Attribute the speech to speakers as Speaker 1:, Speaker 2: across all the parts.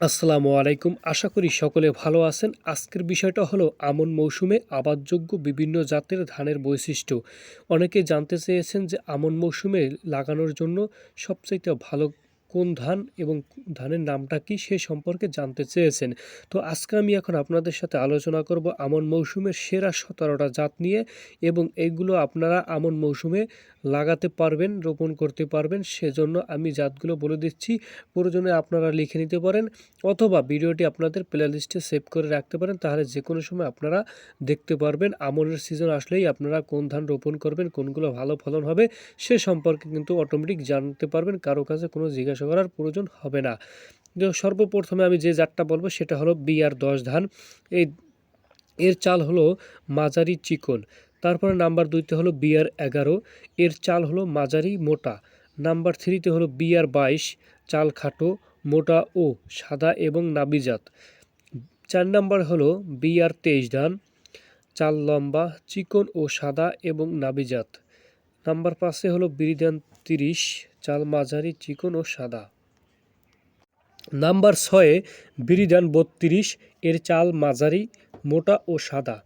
Speaker 1: আসসালামু আলাইকুম। আশা করি সকলে ভালো আছেন। আজকের বিষয়টা হলো আমন মৌসুমে আবাদযোগ্য বিভিন্ন জাতের ধানের বৈশিষ্ট্য। অনেকে জানতে চেয়েছেন যে আমন মৌসুমে লাগানোর জন্য সবচাইতে ভালো কোন ধান এবং ধানের নামটা কি সে সম্পর্কে জানতে চেয়েছেন। তো আজকে আমি এখন আপনাদের সাথে আলোচনা করব আমন মৌসুমের সেরা 17টা জাত নিয়ে, এবং এইগুলো আপনারা আমন মৌসুমে লাগাতে পারবেন, রোপণ করতে পারবেন। সেজন্য আমি জাতগুলো বলে দিচ্ছি, প্রয়োজনে আপনারা লিখে নিতে পারেন অথবা ভিডিওটি আপনাদের প্লেলিস্টে সেভ করে রাখতে পারেন। তাহলে যে কোনো সময় আপনারা দেখতে পারবেন আমনের সিজন আসলেই আপনারা কোন ধান রোপণ করবেন, কোনগুলো ভালো ফলন হবে সে সম্পর্কে কিন্তু অটোমেটিক জানতে পারবেন, কারো কাছে কোনো জিজ্ঞাসা করার প্রয়োজন হবে না। তো সর্বপ্রথমে আমি যে জাতটা বলবো সেটা হলো BR10 ধান। এর চাল হলো মাঝারি চিকন। তারপরে নাম্বার 2তে হলো BR11, এর চাল হলো মাঝারি মোটা। নাম্বার 3তে হলো BR22, চাল খাটো, মোটা ও সাদা এবং নাবিজাত। 4 নাম্বার হলো BR23 ধান, চাল লম্বা, চিকন ও সাদা এবং নাবিজাত। নাম্বার 5-এ হলো বিরিধান 30, চাল মাঝারি, চিকন ও সাদা। নাম্বার 6-এ বিরিধান 32, এর চাল মাঝারি, মোটা ও সাদা।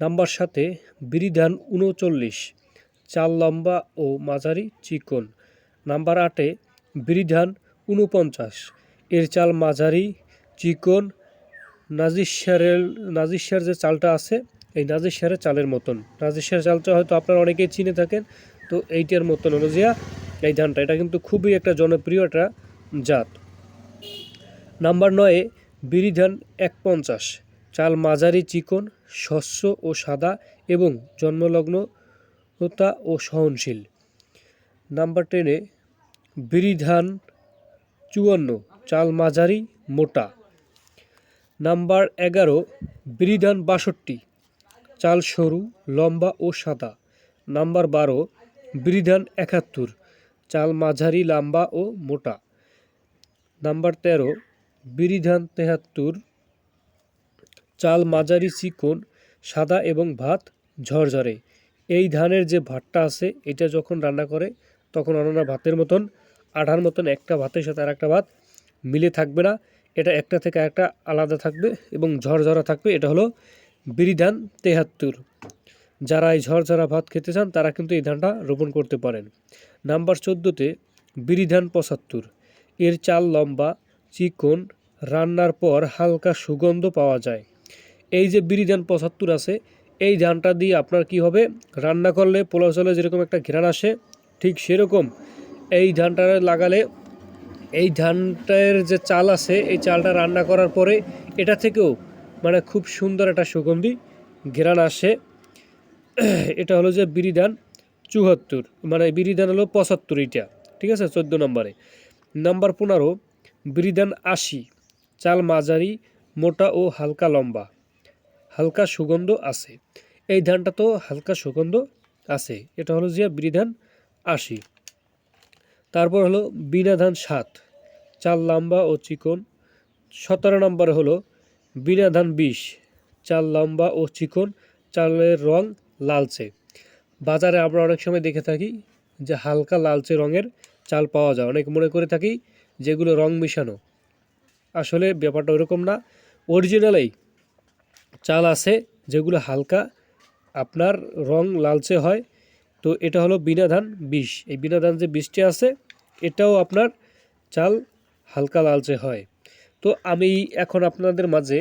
Speaker 1: নাম্বার 7-এ বিরিধান 39, চাল লম্বা ও মাঝারি, চিকন। নাম্বার 8-এ বিরিধান 49, এর চাল মাঝারি, চিকন। নাজিরশার যে চালটা আছে, এই নাজিরশারের চালের মতন। নাজিরশার চালটা হয়তো আপনারা অনেকেই চিনে থাকেন। তো এইটার মতন অনুযায়ী এই ধানটা, এটা কিন্তু খুবই একটা জনপ্রিয় একটা জাত। নাম্বার 9-এ বিরিধান 51, চাল মাঝারি, চিকন, শস্য ও সাদা এবং জন্মলগ্নতা ও সহনশীল। নাম্বার 10-এ বিরিধান 54, চাল মাঝারি, মোটা। নাম্বার 11 বিরিধান 62, চাল সরু, লম্বা ও সাদা। নাম্বার 12 বিরিধান 71, চাল মাঝারি, লম্বা ও মোটা। নাম্বার 13 বিরিধান 73, চাল মাঝারি, চিকন, সাদা এবং ভাত ঝরঝরে। এই ধানের যে ভাতটা আছে, এটা যখন রান্না করে তখন অন্যান্য ভাতের মতন আঠার মতন একটা ভাতের সাথে আর একটা ভাত মিলে থাকবে না। এটা একটা থেকে একটা আলাদা থাকবে এবং ঝরঝরা থাকবে। এটা হলো বিরিধান 73। যারা এই ঝরঝরা ভাত খেতে চান তারা কিন্তু এই ধানটা রোপণ করতে পারেন। নাম্বার 14-তে বিরিধান 75, এর চাল লম্বা, চিকন, রান্নার পর হালকা সুগন্ধ পাওয়া যায়। এই যে বিরিধান 75 আছে, এই ধানটা দিয়ে আপনার কি হবে, রান্না করলে পোলাও চালে যেরকম একটা ঘ্রাণ আসে, ঠিক সেরকম এই ধানটা লাগালে, এই ধানটার যে চাল আছে এই চালটা রান্না করার পরে এটা থেকেও মানে খুব সুন্দর একটা সুগন্ধি ঘ্রাণ আসে। এটা হলো যে বিরিধান 74, মানে বিরিধান হলো 75 এইটা, ঠিক আছে। 14 নম্বরে নাম্বার 15 বিরিধান 80, চাল মাঝারি, মোটা ও হালকা লম্বা, হালকা সুগন্ধ আছে। এই ধানটা তো হালকা সুগন্ধ আছে, এটা হলো যে বিরিধান 80। তারপর হলো বিনাধান 7, চাল লম্বা ও চিকন। 17 নম্বরে হলো বিনাধান 20, চাল লম্বা ও চিকন, চালের রং লালচে। বাজারে আমরা অনেক সময় দেখে থাকি যে হালকা লালচে রঙের চাল পাওয়া যায়, অনেক মনে করে থাকি যেগুলো রং মিশানো। আসলে ব্যাপারটা ওরকম না, অরিজিনালেই চাল আছে যেগুলো হালকা আপনার রং লালচে হয়। তো এটা হলো বিনাধান 20। এই বিনাধান যে 20টি আছে এটাও আপনার চাল হালকা লালচে হয়। তো আমি এখন আপনাদের মাঝে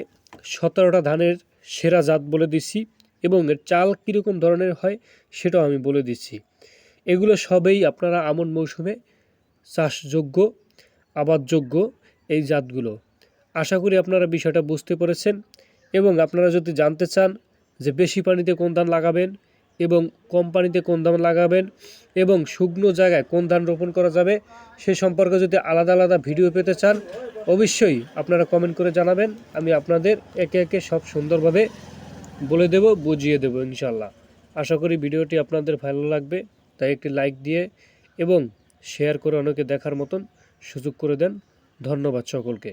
Speaker 1: 17টা ধানের সেরা জাত বলে দিচ্ছি, এবং এর চাল কীরকম ধরনের হয় সেটাও আমি বলে দিচ্ছি। এগুলো সবেই আপনারা আমন মৌসুমে চাষযোগ্য, আবাদযোগ্য এই জাতগুলো। আশা করি আপনারা বিষয়টা বুঝতে পেরেছেন, এবং আপনারা যদি জানতে চান যে বেশি পানিতে কোন ধান লাগাবেন এবং কম পানিতে কোন ধান লাগাবেন এবং শুকনো জায়গায় কোন ধান রোপণ করা যাবে সে সম্পর্কে যদি আলাদা আলাদা ভিডিও পেতে চান, অবশ্যই আপনারা কমেন্ট করে জানাবেন। আমি আপনাদের একে একে সব সুন্দরভাবে বলে দেব, বুঝিয়ে দেব ইনশাল্লাহ। আশা করি ভিডিওটি আপনাদের ভালো লাগবে, তাই একটি লাইক দিয়ে এবং শেয়ার করে অনেকে দেখার মতন সুযোগ করে দেন। ধন্যবাদ সকলকে।